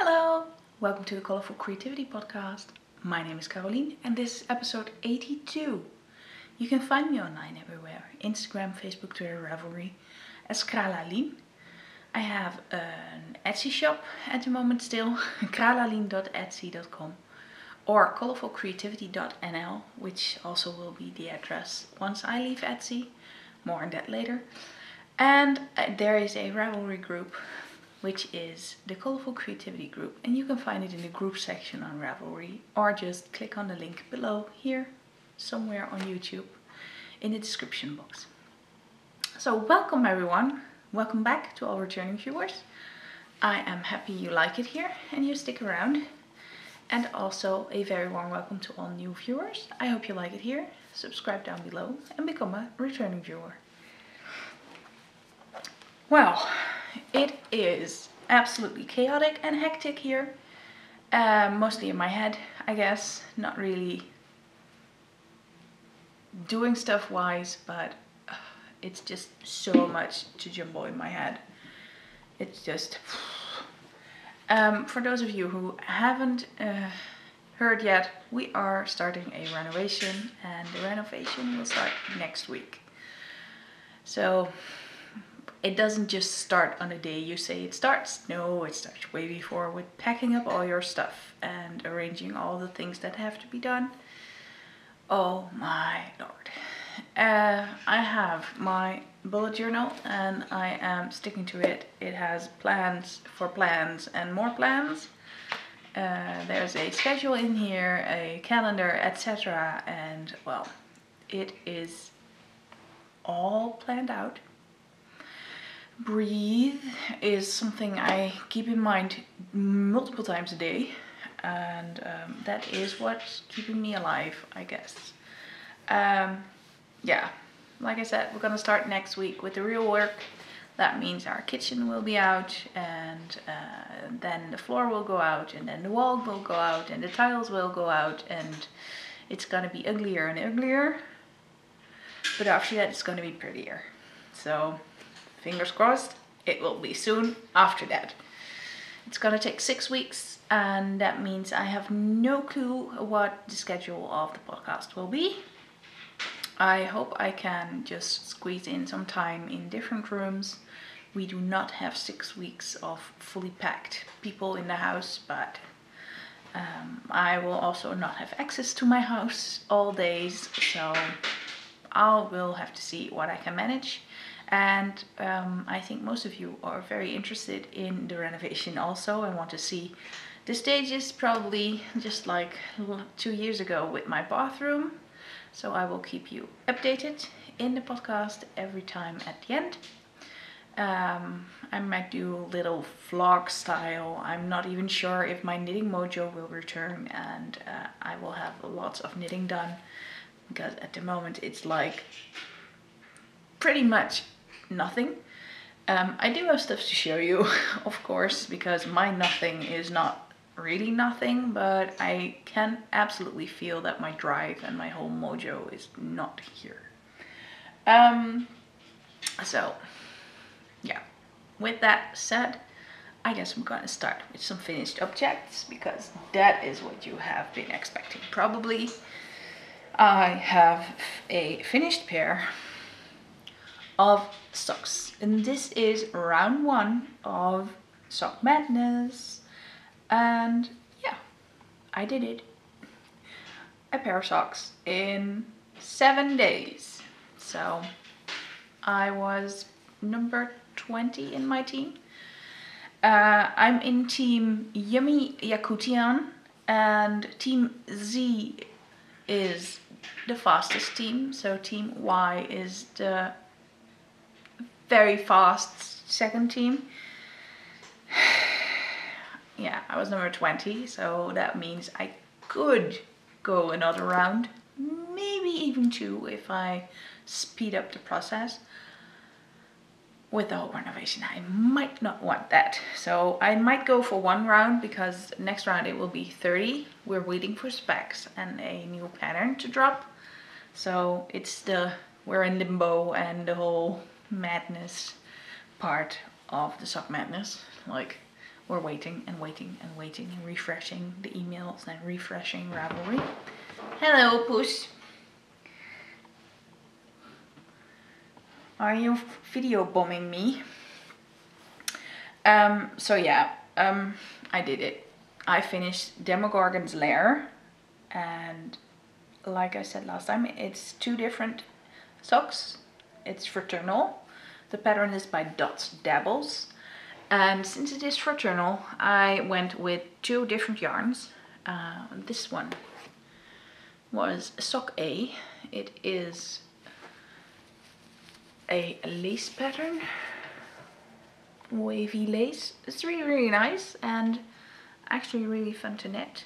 Hello! Welcome to the Colourful Creativity podcast. My name is Carolien and this is episode 82. You can find me online everywhere. Instagram, Facebook, Twitter, Ravelry as Carolien. I have an Etsy shop at the moment still, carolien.etsy.com or colourfulcreativity.nl, which also will be the address once I leave Etsy. More on that later. And there is a Ravelry group, which is the Colourful Creativity group, and you can find it in the group section on Ravelry, or just click on the link below here, somewhere on YouTube, in the description box. So welcome everyone, welcome back to all returning viewers. I am happy you like it here and you stick around. And also a very warm welcome to all new viewers. I hope you like it here. Subscribe down below and become a returning viewer. Well, it is absolutely chaotic and hectic here. Mostly in my head, I guess. Not really doing stuff wise, but it's just so much to jumble in my head. It's just... for those of you who haven't heard yet, we are starting a renovation, and the renovation will start next week. So it doesn't just start on the day you say it starts. No, it starts way before, with packing up all your stuff and arranging all the things that have to be done. Oh my lord. I have my bullet journal and I am sticking to it. It has plans for plans and more plans. There's a schedule in here, a calendar, etc. And well, it is all planned out. Breathe is something I keep in mind multiple times a day, and that is what's keeping me alive, I guess. Yeah, like I said, we're gonna start next week with the real work. That means our kitchen will be out, and then the floor will go out, and then the wall will go out, and the tiles will go out, and it's gonna be uglier and uglier. But after that, it's gonna be prettier. So fingers crossed, it will be soon after that. It's gonna take 6 weeks, and that means I have no clue what the schedule of the podcast will be. I hope I can just squeeze in some time in different rooms. We do not have 6 weeks of fully packed people in the house, but I will also not have access to my house all days, so I will have to see what I can manage. And I think most of you are very interested in the renovation also and want to see the stages, probably just like 2 years ago with my bathroom. So I will keep you updated in the podcast every time at the end. I might do little vlog style. I'm not even sure if my knitting mojo will return, and I will have lots of knitting done, because at the moment it's like pretty much nothing. I do have stuff to show you, of course, because my nothing is not really nothing, but I can absolutely feel that my drive and my whole mojo is not here. So yeah, with that said, I guess I'm gonna start with some finished objects, because that is what you have been expecting probably. I have a finished pair of socks, and this is round 1 of Sock Madness, and yeah, I did it. A pair of socks in 7 days. So I was number 20 in my team. I'm in team Yummy Yakutian, and team Z is the fastest team, so team Y is the very fast second team. Yeah, I was number 20, so that means I could go another round, maybe even 2 if I speed up the process. With the whole renovation, I might not want that, so I might go for 1 round, because next round it will be 30. We're waiting for specs and a new pattern to drop, so we're in limbo and the whole madness part of the Sock Madness. Like, we're waiting and waiting and waiting and refreshing the emails and refreshing Ravelry. Hello, Puss. Are you video bombing me? So yeah, I did it. I finished Demogorgon's Lair, and like I said last time, it's 2 different socks. It's fraternal. The pattern is by Dots Dabbles, and since it is fraternal, I went with 2 different yarns. This one was sock A. It is a lace pattern, wavy lace. It's really nice and actually really fun to knit.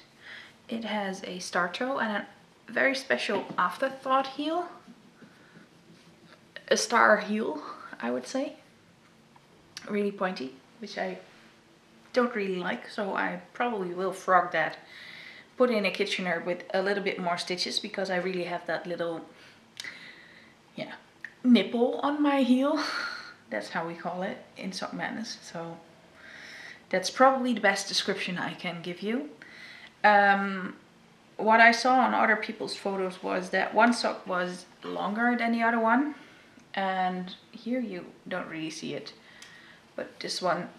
It has a star toe and a very special afterthought heel, a star heel, I would say. Really pointy, which I don't really like, so I probably will frog that, put in a Kitchener with a little bit more stitches, because I really have that little, yeah, nipple on my heel. That's how we call it in Sock Madness. So that's probably the best description I can give you. What I saw on other people's photos was that one sock was longer than the other one, and here you don't really see it, but this one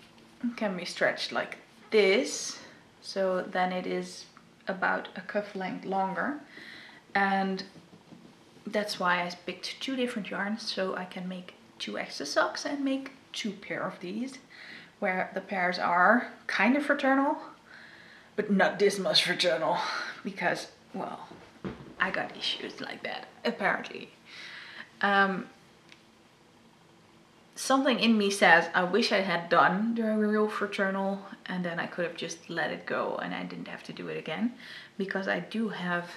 can be stretched like this, so then it is about a cuff length longer, and that's why I picked 2 different yarns, so I can make 2 extra socks and make 2 pair of these, where the pairs are kind of fraternal, but not this much fraternal, because, well, I got issues like that, apparently. Something in me says I wish I had done the real fraternal, and then I could have just let it go and I didn't have to do it again, because I do have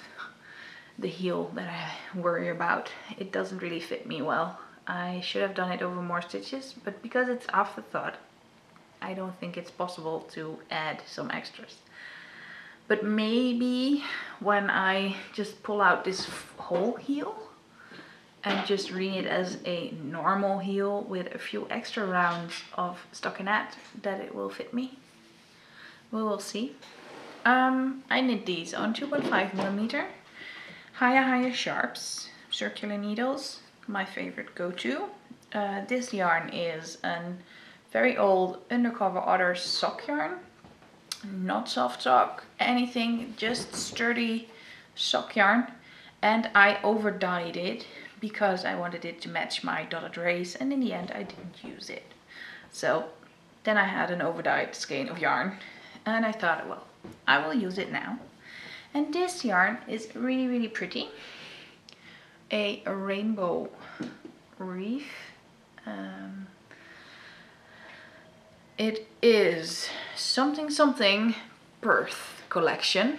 the heel that I worry about. It doesn't really fit me well. I should have done it over more stitches, but because it's afterthought, I don't think it's possible to add some extras. But maybe when I just pull out this whole heel and just read it as a normal heel with a few extra rounds of stockinette, that it will fit me. We will see. I knit these on 2.5mm Haya sharps, circular needles, my favorite go-to. This yarn is a very old Undercover Otter sock yarn. Not soft sock, anything, just sturdy sock yarn. And I over dyed it because I wanted it to match my dotted race, and in the end I didn't use it. So then I had an over dyed skein of yarn, and I thought, well, I will use it now. And this yarn is really pretty. A rainbow reef. It is something Perth collection,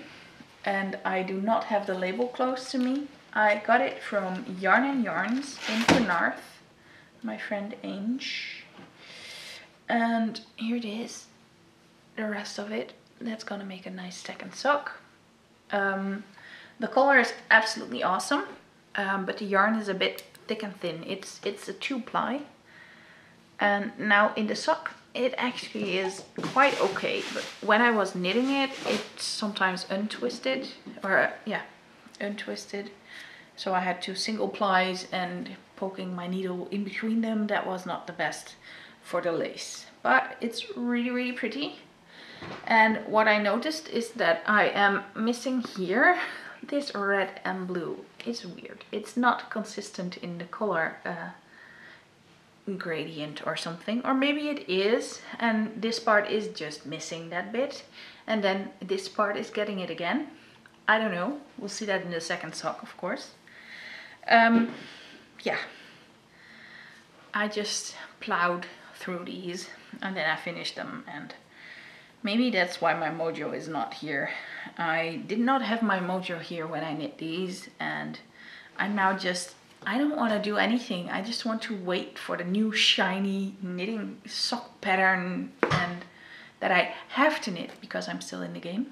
and I do not have the label close to me. I got it from Yarn and Yarns in Penarth, my friend Ange. And here it is, the rest of it. That's gonna make a nice second sock. The color is absolutely awesome, but the yarn is a bit thick and thin. It's a 2-ply, and now in the sock it actually is quite okay, but when I was knitting it, it's sometimes untwisted, or untwisted. So I had 2 single plies, and poking my needle in between them, that was not the best for the lace. But it's really pretty. And what I noticed is that I am missing here this red and blue. It's weird. It's not consistent in the color gradient or something, or maybe it is, and this part is just missing that bit, and then this part is getting it again. I don't know. We'll see that in the second sock, of course. Yeah, I just plowed through these and then I finished them, and maybe that's why my mojo is not here. I did not have my mojo here when I knit these, and I'm now just, I don't want to do anything. I just want to wait for the new shiny knitting sock pattern, and that I have to knit because I'm still in the game.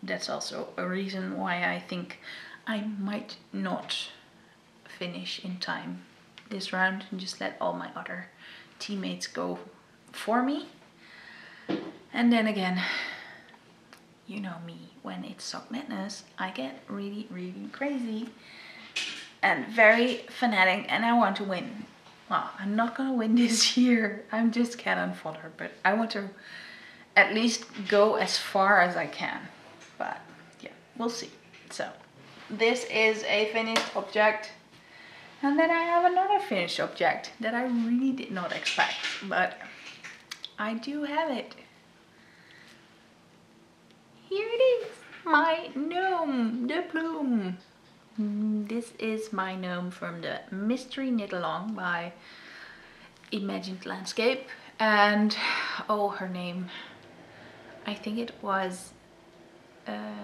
That's also a reason why I think I might not finish in time this round and just let all my other teammates go for me. And then again, you know me, when it's sock madness, I get really, really crazy and very fanatic, and I want to win. Well, I'm not gonna win this year. I'm just cannon fodder, but I want to at least go as far as I can. But yeah, we'll see. So this is a finished object. And then I have another finished object that I really did not expect, but I do have it. Here it is, my gnome, the plume. This is my gnome from the Mystery Knit Along by Imagined Landscape. And oh, her name, I think it was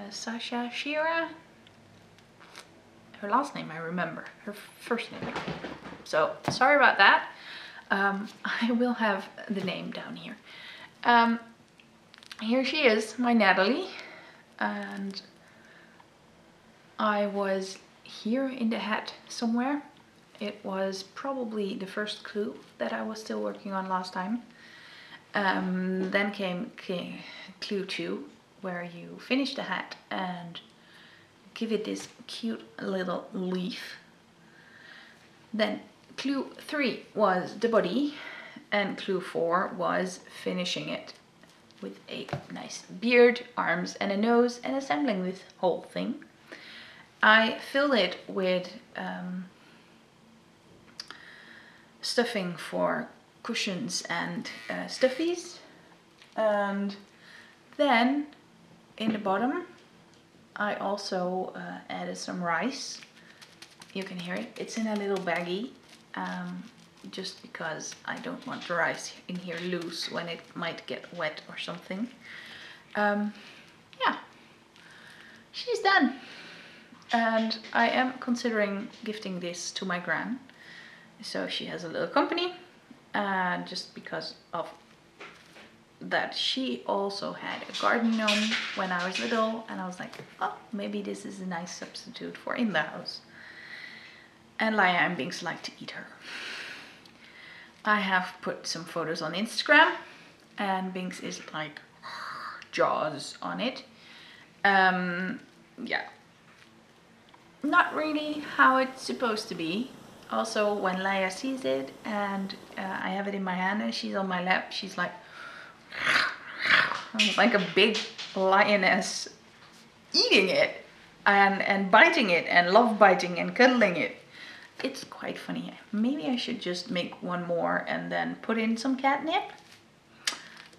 Sasha Shira. Her last name I remember, her first name I don't remember. So sorry about that. I will have the name down here. Here she is, my Natalie, and I was here in the hat somewhere. It was probably the first clue that I was still working on last time. Then came clue 2, where you finish the hat and give it this cute little leaf. Then clue 3 was the body, and clue 4 was finishing it with a nice beard, arms and a nose, and assembling this whole thing. I filled it with stuffing for cushions and stuffies, and then in the bottom I also added some rice. You can hear it. It's in a little baggie, just because I don't want the rice in here loose when it might get wet or something. Yeah, she's done. And I am considering gifting this to my gran. So she has a little company, just because of that she also had a garden gnome when I was little, and I was like, oh, maybe this is a nice substitute for in the house. And Laia and Binks like to eat her. I have put some photos on Instagram, and Binks is like jaws on it. Yeah, not really how it's supposed to be. Also, when Laia sees it and I have it in my hand and she's on my lap, she's like a big lioness eating it and biting it and love biting and cuddling it. It's quite funny. Maybe I should just make one more and then put in some catnip.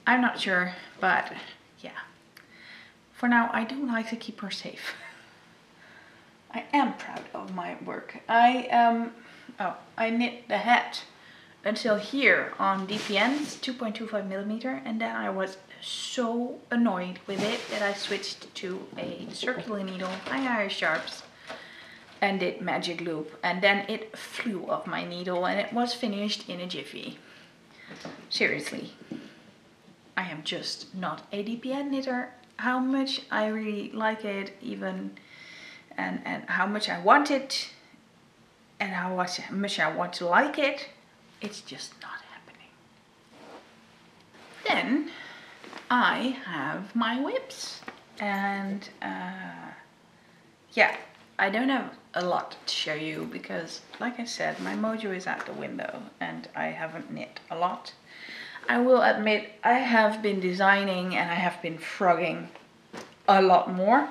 I'm not sure, but yeah. For now, I do like to keep her safe. I am proud of my work. I knit the hat until here on DPNs, 2.25mm, and then I was so annoyed with it that I switched to a circular needle, high sharps, and did magic loop, and then it flew off my needle and it was finished in a jiffy. Seriously, I am just not a DPN knitter. How much I really like it, even, and how much I want it, and how much I want to like it, it's just not happening. Then I have my whips, and yeah, I don't have a lot to show you because, like I said, my mojo is out the window and I haven't knit a lot. I will admit I have been designing and I have been frogging a lot more.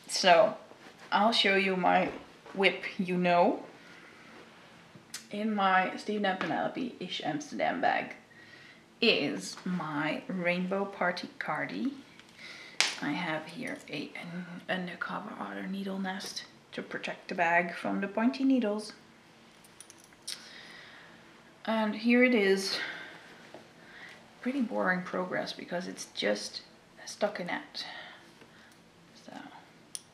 So I'll show you my whip, you know. In my Stephen and Penelope-ish Amsterdam bag is my Rainbow Party Cardie. I have here an undercover otter needle nest to protect the bag from the pointy needles. And here it is. Pretty boring progress because it's just a stockinette. So,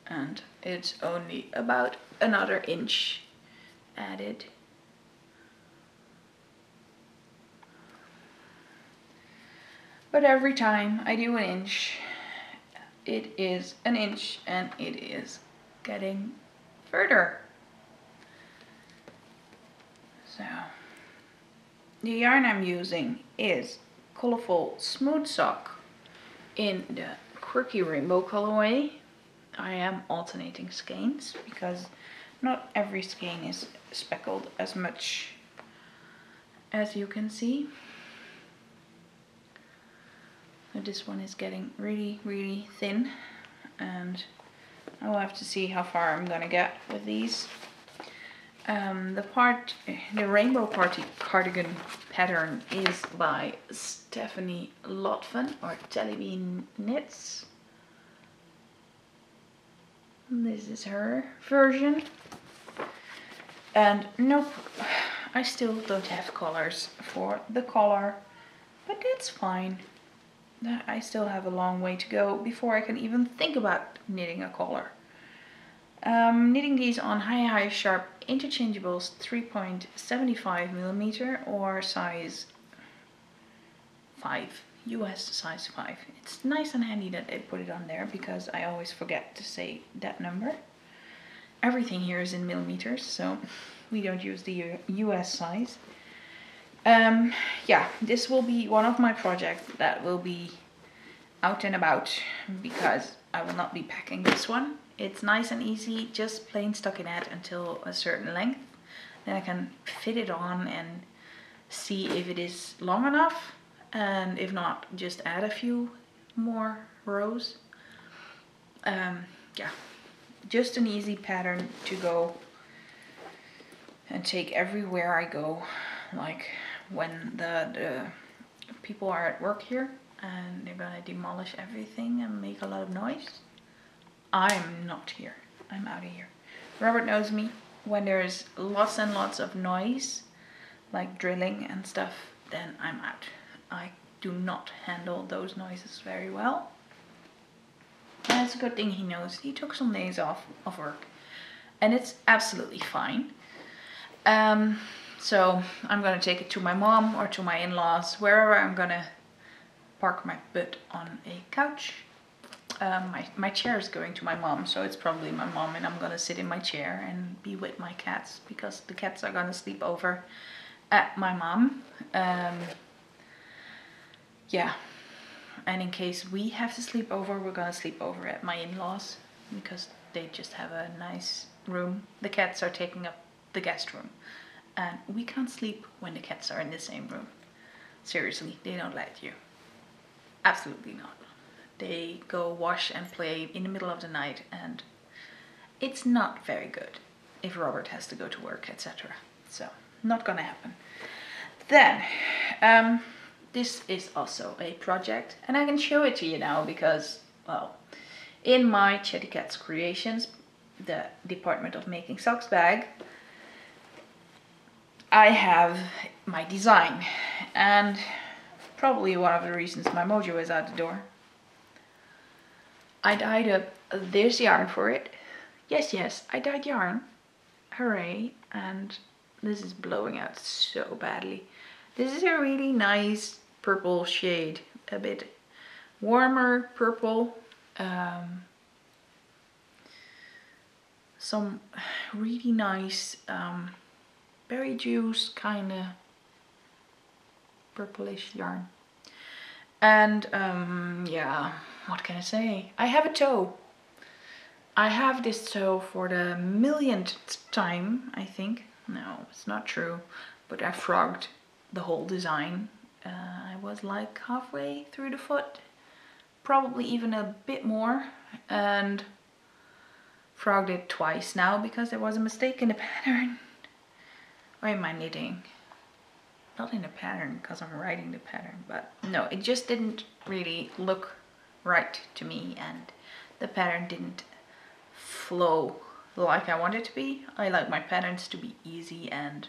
and it's only about another inch added. But every time I do an inch, it is an inch and it is getting further. So the yarn I'm using is Colourful Smooth Sock in the quirky rainbow colorway. I am alternating skeins because not every skein is speckled as much as you can see. So this one is getting really thin, and I will have to see how far I'm gonna get with these. The Rainbow Party cardigan pattern is by Stephanie Lotfen, or Jellybean Knits. This is her version. And nope, I still don't have colors for the collar, but that's fine. I still have a long way to go before I can even think about knitting a collar. Knitting these on high sharp interchangeables 3.75mm or size 5, US size 5. It's nice and handy that they put it on there because I always forget to say that number. Everything here is in millimeters, so we don't use the US size. Yeah, this will be one of my projects that will be out and about because I will not be packing this one. It's nice and easy, just plain stockinette until a certain length. Then I can fit it on and see if it is long enough, and if not, just add a few more rows. Yeah, just an easy pattern to go and take everywhere I go, like when the people are at work here and they're gonna demolish everything and make a lot of noise. I'm not here, I'm out of here. Robert knows me. When there's lots and lots of noise, like drilling and stuff, then I'm out. I do not handle those noises very well. And it's a good thing he knows. He took some days off of work, and it's absolutely fine. So I'm gonna take it to my mom or to my in-laws, wherever I'm gonna park my butt on a couch. My chair is going to my mom, so it's probably my mom, and I'm gonna sit in my chair and be with my cats because the cats are gonna sleep over at my mom. Yeah, and in case we have to sleep over, we're gonna sleep over at my in-laws because they just have a nice room. The cats are taking up the guest room, and we can't sleep when the cats are in the same room. Seriously, they don't let you. Absolutely not. They go wash and play in the middle of the night, and it's not very good if Robert has to go to work, etc. So, not gonna happen. Then, this is also a project, and I can show it to you now because, well, in my Chatty Cats Creations, the Department of Making Socks bag, I have my design, and probably one of the reasons my mojo is out the door. I dyed up this yarn for it. Yes, I dyed yarn. Hooray. And this is blowing out so badly. This is a really nice purple shade. A bit warmer purple. Some really nice berry juice kind of purplish yarn. And yeah, what can I say? I have a toe. I have this toe for the millionth time, I think. No, it's not true, but I frogged the whole design. I was like halfway through the foot, probably even a bit more, and frogged it twice now because there was a mistake in the pattern. Why am I knitting? Not in the pattern because I'm writing the pattern, but no, it just didn't really look right to me, and the pattern didn't flow like I want it to be. I like my patterns to be easy and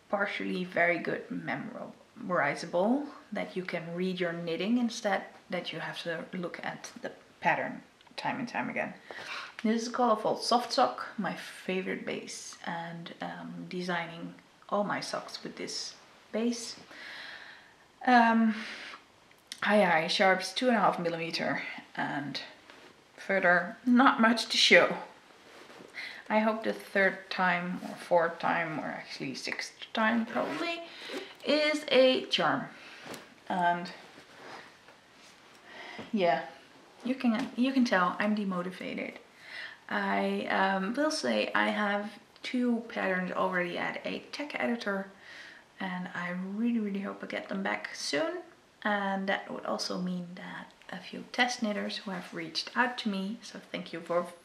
partially very good memorizable, that you can read your knitting instead that you have to look at the pattern time and time again. This is a Colourful Soft Sock, my favorite base, and designing all my socks with this base. High sharps 2.5mm, and further not much to show. I hope the third time or fourth time, or actually sixth time probably, is a charm. And yeah, you can tell I'm demotivated. I will say I have 2 patterns already at a tech editor, and I really hope I get them back soon. And that would also mean that a few test knitters who have reached out to me, so thank you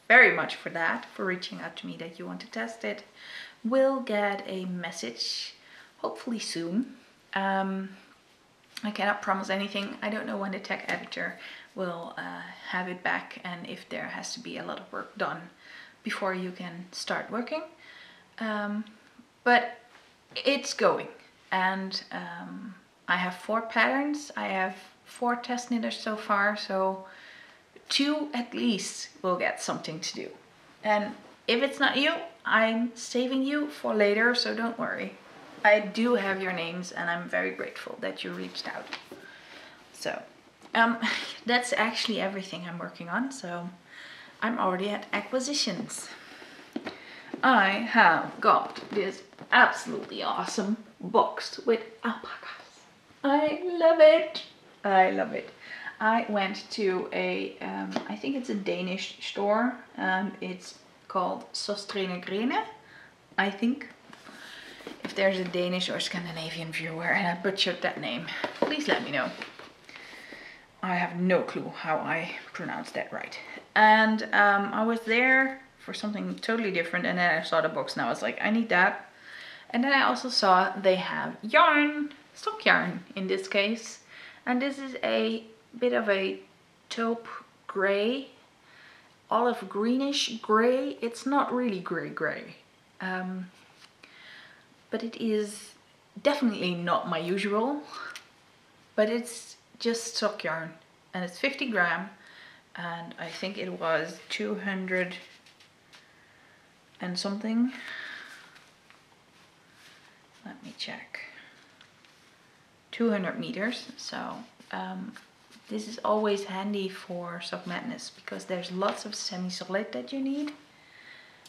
very much for that, for reaching out to me that you want to test it, will get a message hopefully soon. I cannot promise anything. I don't know when the tech editor will have it back, and if there has to be a lot of work done before you can start working. But it's going, and I have 4 patterns. I have 4 test knitters so far, so 2 at least will get something to do. And if it's not you, I'm saving you for later, so don't worry. I do have your names, and I'm very grateful that you reached out. So that's actually everything I'm working on. So I'm already at acquisitions. I have got this absolutely awesome box with alpacas. I love it. I love it. I went to a, I think it's a Danish store. It's called XoXo, I think. If there's a Danish or Scandinavian viewer and I butchered that name, please let me know. I have no clue how I pronounced that right. And I was there for something totally different, and then I saw the box and I was like, I need that. And then I also saw they have yarn, stock yarn in this case. And this is a bit of a taupe gray, olive greenish gray. It's not really gray. But it is definitely not my usual, but it's just stock yarn, and it's 50 gram, and I think it was 200 and something. Let me check. 200 meters. So this is always handy for Sock Madness because there's lots of semi-solid that you need,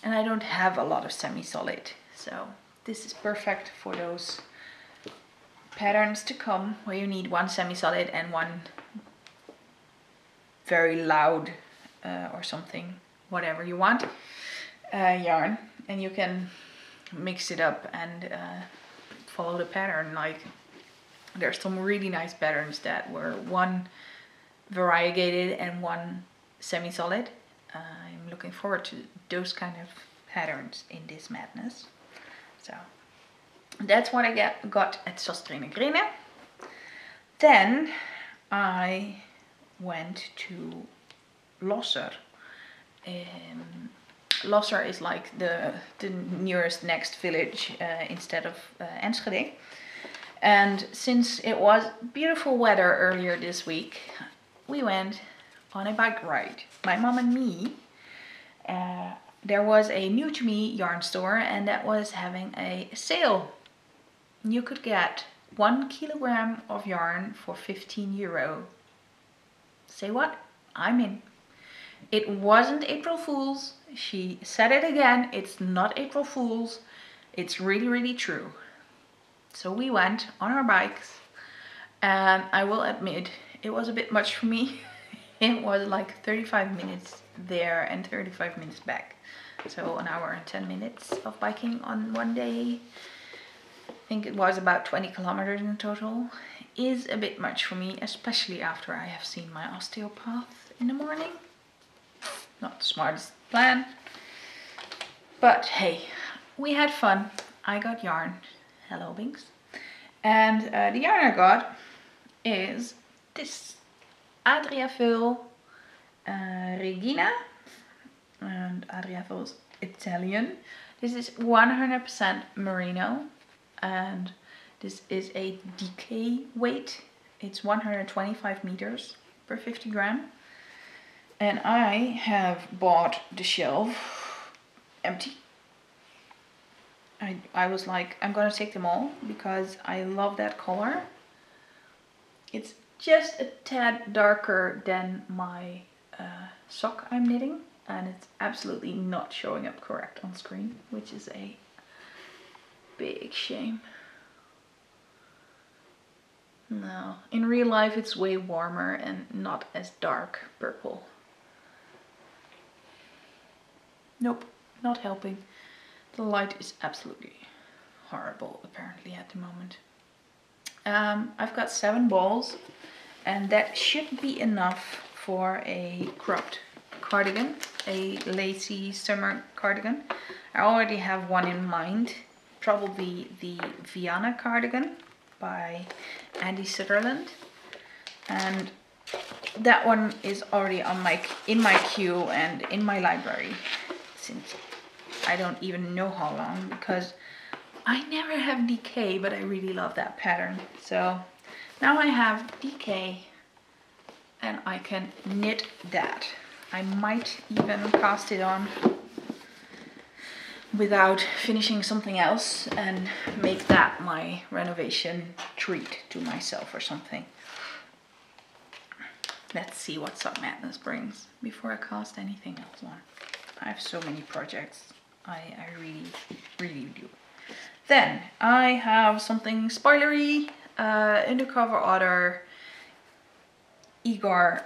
and I don't have a lot of semi-solid, so this is perfect for those patterns to come where you need 1 semi-solid and 1 very loud or something, whatever you want, yarn, and you can mix it up and follow the pattern. Like, there's some really nice patterns that were 1 variegated and 1 semi-solid. I'm looking forward to those kind of patterns in this madness. So that's what I got at XoXo. Then I went to Losser. Losser is like the nearest next village instead of Enschede. And since it was beautiful weather earlier this week, we went on a bike ride. My mom and me. There was a new to me yarn store, and that was having a sale. You could get 1 kilogram of yarn for €15. Say what? I'm in. It wasn't April Fool's. She said it again. It's not April Fool's. It's really true. So we went on our bikes, and I will admit it was a bit much for me. It was like 35 minutes there and 35 minutes back. So 1 hour and 10 minutes of biking on one day. I think it was about 20 kilometers in total. Is a bit much for me, especially after I have seen my osteopath in the morning. Not the smartest plan. But hey, we had fun. I got yarn. Hello, Binks. And the yarn I got is this Adriafil Regina. And Adriafil is Italian. This is 100% merino. And this is a decay weight. It's 125 meters per 50 gram. And I have bought the shelf empty. I was like, I'm gonna take them all because I love that color. It's just a tad darker than my sock I'm knitting, and it's absolutely not showing up correct on screen, which is a big shame. No, in real life it's way warmer and not as dark purple. Nope, not helping. The light is absolutely horrible apparently at the moment. I've got 7 balls and that should be enough for a cropped cardigan, a lacy summer cardigan. I already have one in mind, probably the Vienna cardigan by Andy Sutherland, and that one is already on in my queue and in my library since I don't even know how long, because I never have DK, but I really love that pattern. So now I have DK and I can knit that. I might even cast it on without finishing something else and make that my renovation treat to myself or something. Let's see what Sock Madness brings before I cast anything else on. I have so many projects. I really do. Then I have something spoilery, undercover order, Igor,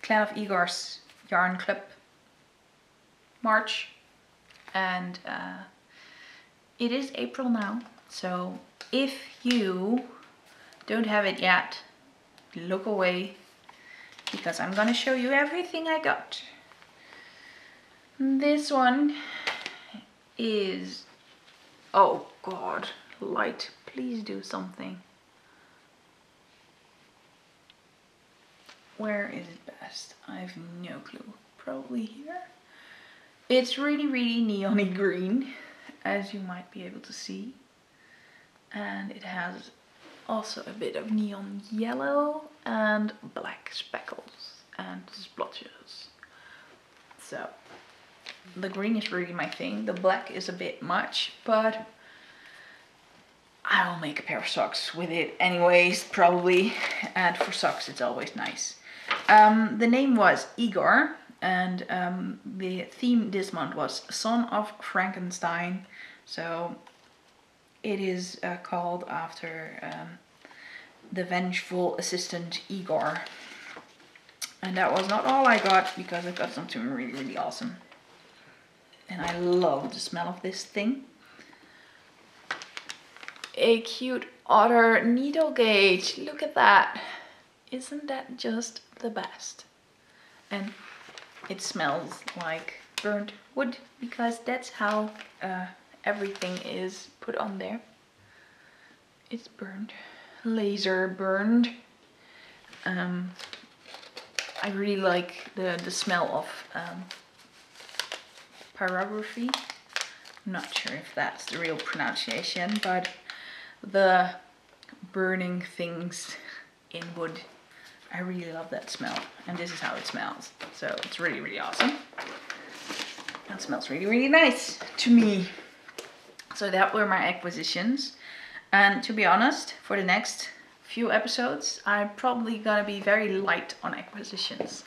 Clan of Igor's Yarn Club March, and it is April now, so if you don't have it yet, look away, because I'm gonna show you everything I got. This one is, oh god, light, please do something. Where is it best? I have no clue. Probably here. It's really neon-y green, as you might be able to see. And it has also a bit of neon yellow and black speckles and splotches. So the green is really my thing. The black is a bit much, but I'll make a pair of socks with it anyways, probably. And for socks it's always nice. The name was Igor, and the theme this month was Son of Frankenstein. So it is called after the vengeful assistant Igor. And that was not all I got, because I got something really awesome. And I love the smell of this thing. A cute otter needle gauge. Look at that. Isn't that just the best? And it smells like burnt wood, because that's how everything is put on there. It's burned, laser burned. I really like the smell of pyrography. I'm not sure if that's the real pronunciation, but the burning things in wood. I really love that smell, and this is how it smells. So it's really awesome. That smells really nice to me. So that were my acquisitions. And to be honest, for the next few episodes, I'm probably gonna be very light on acquisitions.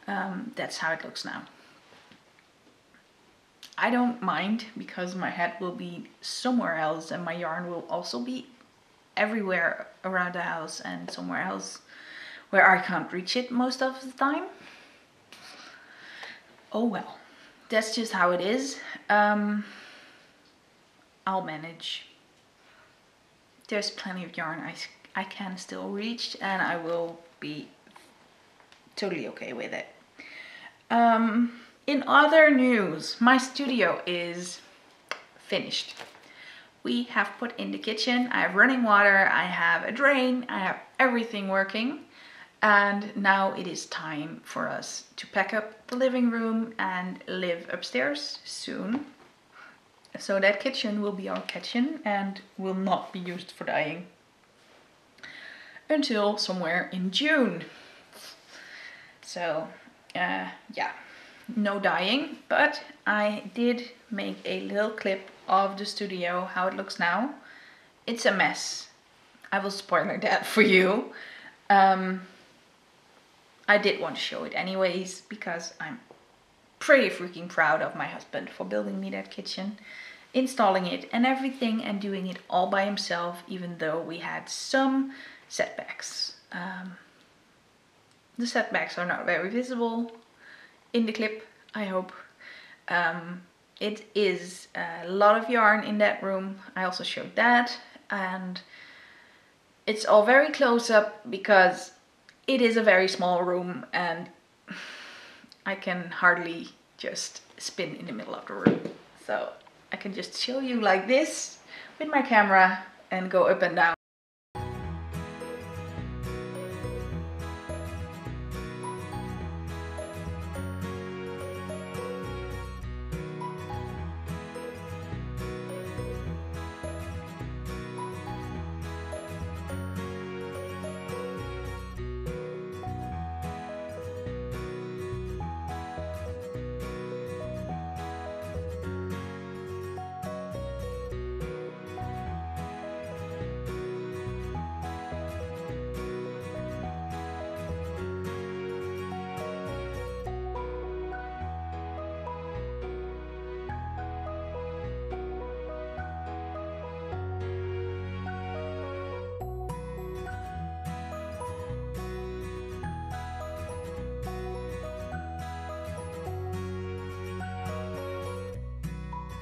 That's how it looks now. I don't mind, because my head will be somewhere else and my yarn will also be everywhere around the house and somewhere else where I can't reach it most of the time. Oh well, that's just how it is. I'll manage. There's plenty of yarn I can still reach, and I will be totally okay with it. In other news, my studio is finished. We have put in the kitchen, I have running water, I have a drain, I have everything working. And now it is time for us to pack up the living room and live upstairs soon. So that kitchen will be our kitchen and will not be used for dyeing until somewhere in June. So yeah, no dyeing, but I did make a little clip of the studio, how it looks now. It's a mess. I will spoiler that for you. I did want to show it anyways, because I'm pretty freaking proud of my husband for building me that kitchen, installing it and everything, and doing it all by himself, even though we had some setbacks. The setbacks are not very visible in the clip, I hope. It is a lot of yarn in that room. I also showed that, and it's all very close up because it is a very small room and I can hardly just spin in the middle of the room. So I can just show you like this with my camera and go up and down.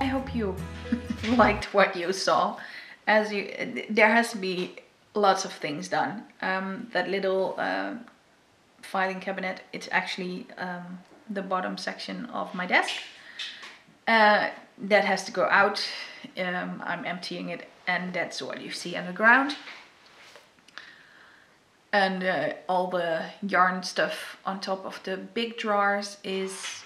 I hope you liked what you saw. There has to be lots of things done. That little filing cabinet, it's actually the bottom section of my desk. That has to go out. I'm emptying it, and that's what you see on the ground. And all the yarn stuff on top of the big drawers is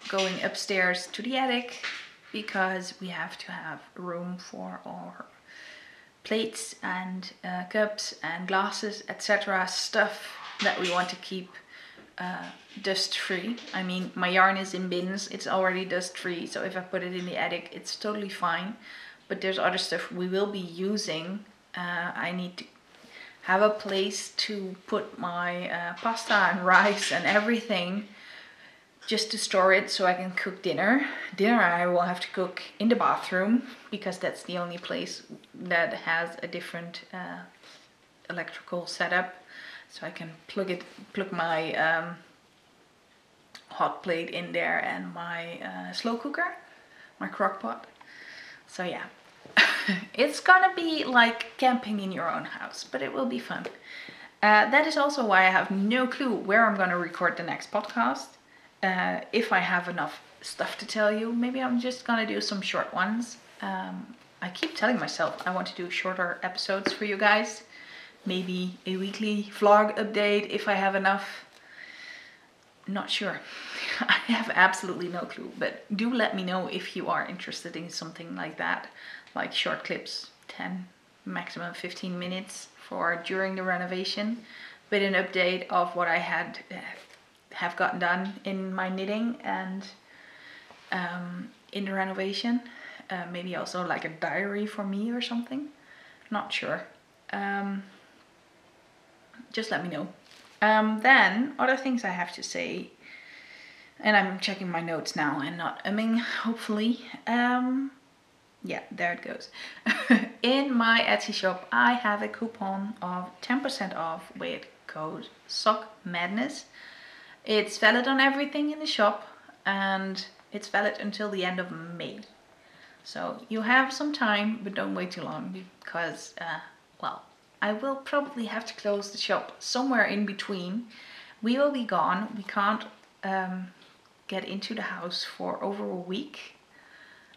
going upstairs to the attic, because we have to have room for our plates and cups and glasses, etc. Stuff that we want to keep dust free. I mean, my yarn is in bins, it's already dust free, so if I put it in the attic, it's totally fine. But there's other stuff we will be using. I need to have a place to put my pasta and rice and everything, just to store it so I can cook dinner. Dinner I will have to cook in the bathroom, because that's the only place that has a different electrical setup. So I can plug my hot plate in there and my slow cooker, my crock pot. So yeah, it's gonna be like camping in your own house, but it will be fun. That is also why I have no clue where I'm gonna record the next podcast. If I have enough stuff to tell you, maybe I'm just gonna do some short ones. I keep telling myself I want to do shorter episodes for you guys. Maybe a weekly vlog update if I have enough. Not sure. I have absolutely no clue, but do let me know if you are interested in something like that, like short clips, 10, maximum 15 minutes for during the renovation, with an update of what I have gotten done in my knitting and in the renovation. Maybe also like a diary for me or something. Not sure. Just let me know. Then other things I have to say, and I'm checking my notes now and not umming, hopefully. Yeah, there it goes. In my Etsy shop I have a coupon of 10% off with code SOCKMadness. It's valid on everything in the shop, and it's valid until the end of May. So you have some time, but don't wait too long, because, well, I will probably have to close the shop somewhere in between. We will be gone. We can't get into the house for over a week.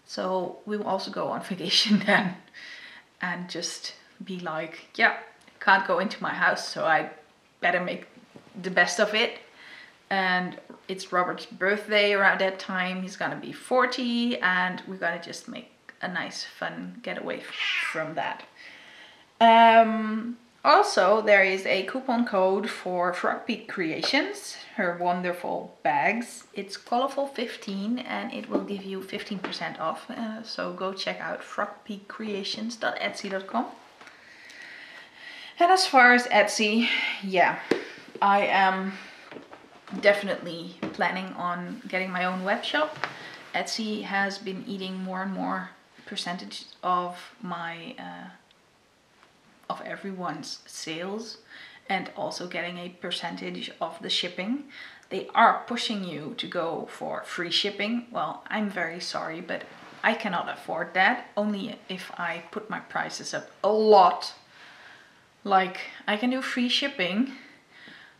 So we will also go on vacation then, and just be like, yeah, can't go into my house, so I better make the best of it. And it's Robert's birthday around that time. He's gonna be 40, and we're gonna just make a nice fun getaway from that. Also, there is a coupon code for Frog Peak Creations, her wonderful bags. It's Colourful15, and it will give you 15% off. So go check out frogpeakcreations.etsy.com. And as far as Etsy, yeah, I am definitely planning on getting my own web shop. Etsy has been eating more and more percentage of my of everyone's sales and also getting a percentage of the shipping. They are pushing you to go for free shipping. Well, I'm very sorry, but I cannot afford that. Only if I put my prices up a lot. Like, I can do free shipping,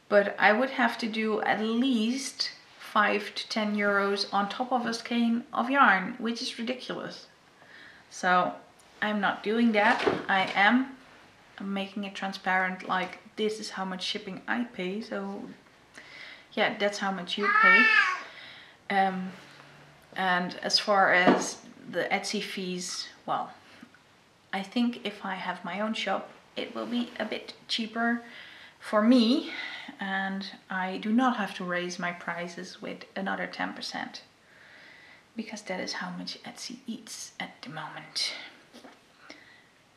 but I would have to do at least 5 to 10 euros on top of a skein of yarn, which is ridiculous. So I'm not doing that. I'm making it transparent, like this is how much shipping I pay. So yeah, that's how much you pay. And as far as the Etsy fees, well, I think if I have my own shop, it will be a bit cheaper for me, and I do not have to raise my prices with another 10%, because that is how much Etsy eats at the moment.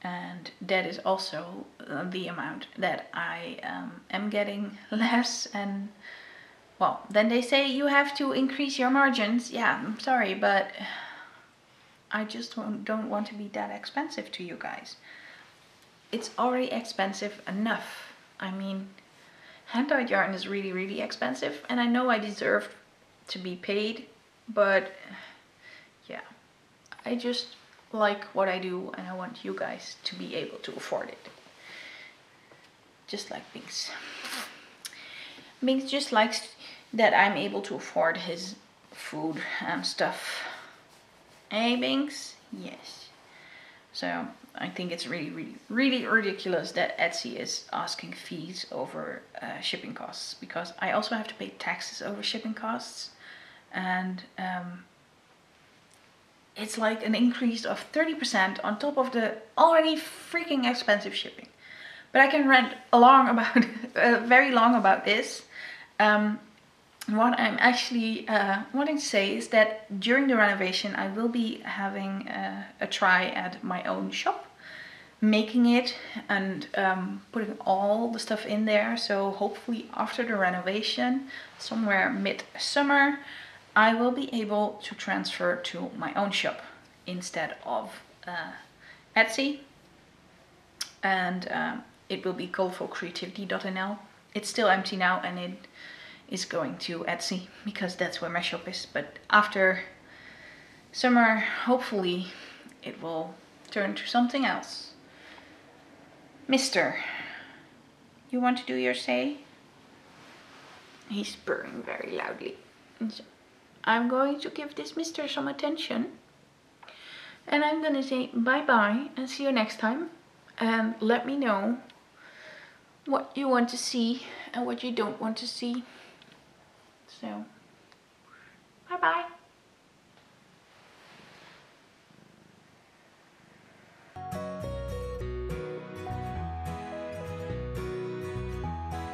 And that is also the amount that I am getting less. And well, then they say you have to increase your margins. Yeah, I'm sorry, but I just don't want to be that expensive to you guys. It's already expensive enough. I mean, hand-dyed yarn is really, really expensive, and I know I deserve to be paid, but yeah, I just like what I do, and I want you guys to be able to afford it. Just like Binks. Binks just likes that I'm able to afford his food and stuff. Hey, Binks? Yes. So I think it's really, really, really ridiculous that Etsy is asking fees over shipping costs, because I also have to pay taxes over shipping costs, and it's like an increase of 30% on top of the already freaking expensive shipping. But I can rant very long about this. What I'm actually wanting to say is that during the renovation I will be having a try at my own shop, making it and putting all the stuff in there. So hopefully after the renovation, somewhere mid-summer, I will be able to transfer to my own shop instead of Etsy. And it will be colourfulcreativity.nl. It's still empty now, and it is going to Etsy because that's where my shop is. But after summer, hopefully it will turn to something else. Mister, you want to do your say? He's purring very loudly. So I'm going to give this mister some attention. And I'm gonna say bye-bye and see you next time. And let me know what you want to see and what you don't want to see. So, bye-bye.